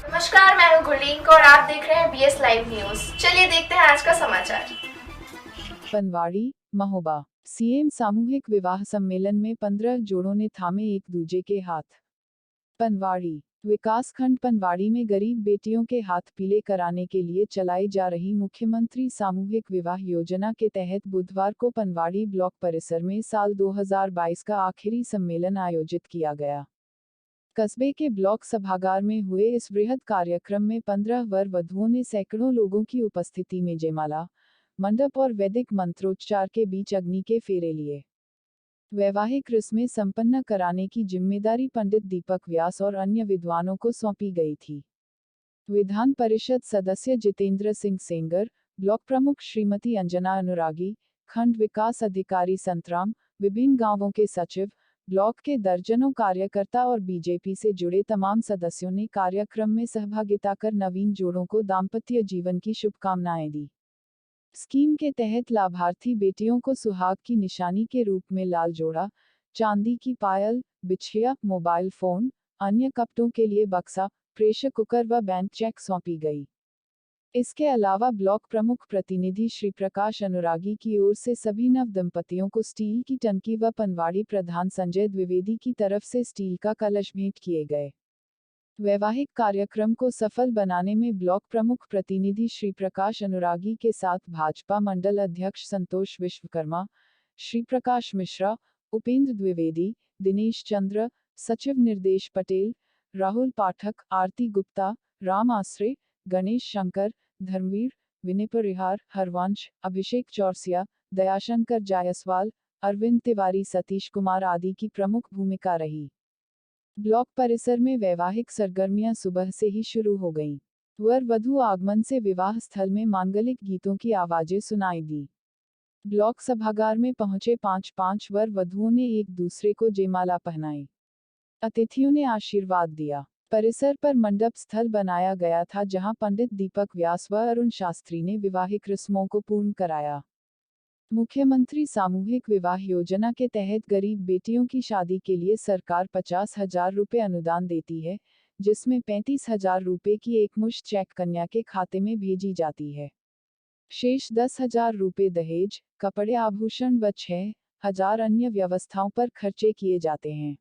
नमस्कार, मैं हूँ गुरलीन और आप देख रहे हैं बीएस लाइव न्यूज। चलिए देखते हैं आज का समाचार। पनवाड़ी, महोबा, सीएम सामूहिक विवाह सम्मेलन में 15 जोड़ों ने थामे एक दूजे के हाथ। पनवाड़ी, विकासखंड पनवाड़ी में गरीब बेटियों के हाथ पीले कराने के लिए चलाई जा रही मुख्यमंत्री सामूहिक विवाह योजना के तहत बुधवार को पनवाड़ी ब्लॉक परिसर में साल 2022 का आखिरी सम्मेलन आयोजित किया गया। कस्बे के ब्लॉक सभागार में हुए इस वृहद कार्यक्रम में 15 वर वधुओं ने सैकड़ों लोगों की उपस्थिति में जयमाला, मंडप और वैदिक मंत्रोच्चार के बीच अग्नि के फेरे लिए। वैवाहिक रस्में संपन्न कराने की जिम्मेदारी पंडित दीपक व्यास और अन्य विद्वानों को सौंपी गई थी। विधान परिषद सदस्य जितेंद्र सिंह सेंगर, ब्लॉक प्रमुख श्रीमती अंजना अनुरागी, खंड विकास अधिकारी संतराम, विभिन्न गांवों के सचिव, ब्लॉक के दर्जनों कार्यकर्ता और बीजेपी से जुड़े तमाम सदस्यों ने कार्यक्रम में सहभागिता कर नवीन जोड़ों को दाम्पत्य जीवन की शुभकामनाएं दी। स्कीम के तहत लाभार्थी बेटियों को सुहाग की निशानी के रूप में लाल जोड़ा, चांदी की पायल, बिछिया, मोबाइल फोन, अन्य कपड़ों के लिए बक्सा, प्रेशर कुकर व बैंक चेक सौंपी गई। इसके अलावा ब्लॉक प्रमुख प्रतिनिधि श्री प्रकाश अनुरागी की ओर से सभी नव दंपतियों को स्टील की टंकी व पनवाड़ी प्रधान संजय द्विवेदी की तरफ से स्टील का कलश भेंट किए गए। वैवाहिक कार्यक्रम को सफल बनाने में ब्लॉक प्रमुख प्रतिनिधि श्री प्रकाश अनुरागी के साथ भाजपा मंडल अध्यक्ष संतोष विश्वकर्मा, श्री प्रकाश मिश्रा, उपेंद्र द्विवेदी, दिनेश चंद्र, सचिव निर्देश पटेल, राहुल पाठक, आरती गुप्ता, राम आसरे, गणेश शंकर, धर्मवीर, विनय परिहार, हरवंश, अभिषेक चौरसिया, दयाशंकर जायसवाल, अरविंद तिवारी, सतीश कुमार आदि की प्रमुख भूमिका रही। ब्लॉक परिसर में वैवाहिक सरगर्मियां सुबह से ही शुरू हो गईं। वर वधु आगमन से विवाह स्थल में मांगलिक गीतों की आवाजें सुनाई दी। ब्लॉक सभागार में पहुंचे 5 वर वधुओं ने एक दूसरे को जयमाला पहनाई। अतिथियों ने आशीर्वाद दिया। परिसर पर मंडप स्थल बनाया गया था जहां पंडित दीपक व्यास व अरुण शास्त्री ने विवाहिक रस्मों को पूर्ण कराया। मुख्यमंत्री सामूहिक विवाह योजना के तहत गरीब बेटियों की शादी के लिए सरकार 50,000 रुपये अनुदान देती है, जिसमें 35,000 रुपये की एकमुश्त चेक कन्या के खाते में भेजी जाती है। शेष 10,000 रुपये दहेज, कपड़े आभूषण व 6,000 अन्य व्यवस्थाओं पर खर्चे किए जाते हैं।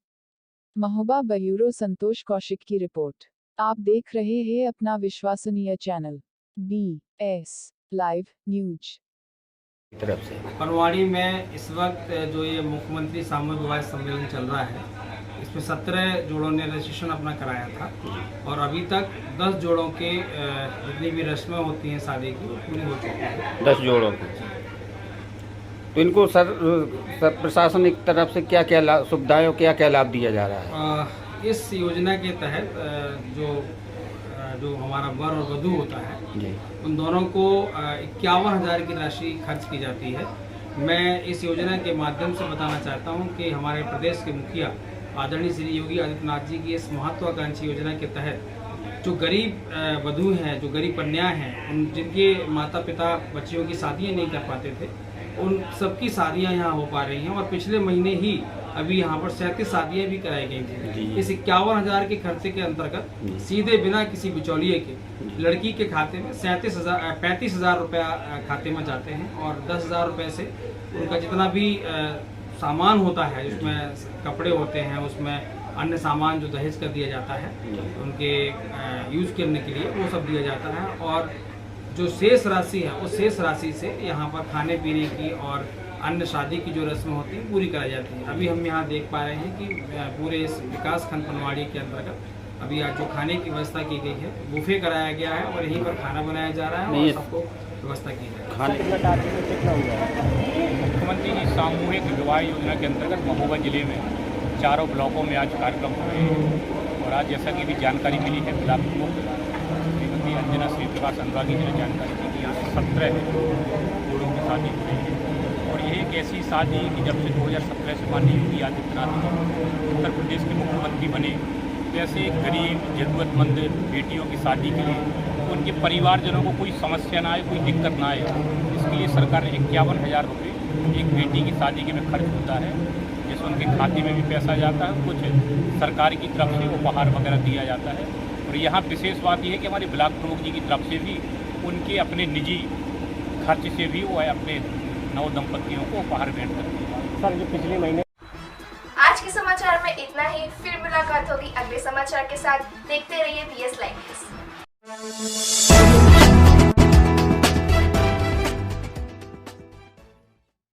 महोबा ब्यूरो संतोष कौशिक की रिपोर्ट। आप देख रहे हैं अपना विश्वसनीय चैनल BS लाइव न्यूज। तरफ से पनवाड़ी में इस वक्त जो ये मुख्यमंत्री सामूहिक विवाह सम्मेलन चल रहा है, इसमें 17 जोड़ों ने रजिस्ट्रेशन अपना कराया था और अभी तक 10 जोड़ों के जितनी भी रस्में होती हैं शादी की वो पूरी हो चुकी है। 10 जोड़ों की। तो इनको सर प्रशासनिक तरफ से क्या क्या सुविधाएं क्या क्या लाभ दिया जा रहा है? इस योजना के तहत जो हमारा वर और वधू होता है जी, उन दोनों को 51,000 की राशि खर्च की जाती है। मैं इस योजना के माध्यम से बताना चाहता हूं कि हमारे प्रदेश के मुखिया आदरणीय श्री योगी आदित्यनाथ जी की इस महत्वाकांक्षी योजना के तहत जो गरीब वधू हैं, जो गरीब कन्याएं हैं, उन जिनके माता पिता बच्चियों की शादियां नहीं कर पाते थे, उन सबकी शादियां यहाँ हो पा रही हैं और पिछले महीने ही अभी यहाँ पर 37 शादियाँ भी कराई गई थी। इस 51,000 के खर्चे के अंतर्गत सीधे बिना किसी बिचौलिए के लड़की के खाते में 35,000 रुपया खाते में जाते हैं और 10,000 रुपये से उनका जितना भी सामान होता है, जिसमें कपड़े होते हैं, उसमें अन्य सामान जो दहेज कर दिया जाता है उनके यूज़ करने के लिए, वो सब दिया जाता है और जो शेष राशि है उस शेष राशि से यहाँ पर खाने पीने की और अन्य शादी की जो रस्में होती हैं पूरी कराई जाती है। अभी हम यहाँ देख पा रहे हैं कि पूरे इस विकास खंड पनवाड़ी के अंतर्गत अभी आज जो खाने की व्यवस्था की गई है, बुफे कराया गया है और यहीं पर खाना बनाया जा रहा है और सबको व्यवस्था की जाए। मुख्यमंत्री जी सामूहिक विवाह योजना के अंतर्गत महोबा जिले में चारों ब्लॉकों में आज कार्यक्रम हुए और आज जैसा कि भी जानकारी मिली है, ब्लॉक प्रमुख श्रीमती अंजना श्री प्रकाश अनुरागी जी ने जानकारी दी कि यहाँ 17 जोड़ों की शादी हो रही है और ये एक ऐसी शादी कि जब से 2017 से माननीय योगी आदित्यनाथ जी उत्तर प्रदेश के मुख्यमंत्री बने, जैसे गरीब जरूरतमंद बेटियों की शादी के लिए उनके परिवारजनों को कोई समस्या ना आए, कोई दिक्कत ना आए, इसके लिए सरकार ने 51,000 रुपये एक बेटी की शादी के में खर्च होता है जिसमें उनके खाते में भी पैसा जाता है, कुछ सरकार की तरफ से उपहार वगैरह दिया जाता है। और यहाँ विशेष बात यह है कि हमारे ब्लॉक प्रमुख जी की तरफ से भी उनके अपने निजी खर्च से भी वो अपने नव दंपतियों को उपहार भेंट करते हैं। सर जो पिछले महीने आज के समाचार में इतना ही, फिर मुलाकात होगी अगले समाचार के साथ। देखते रहिए BS लाइव।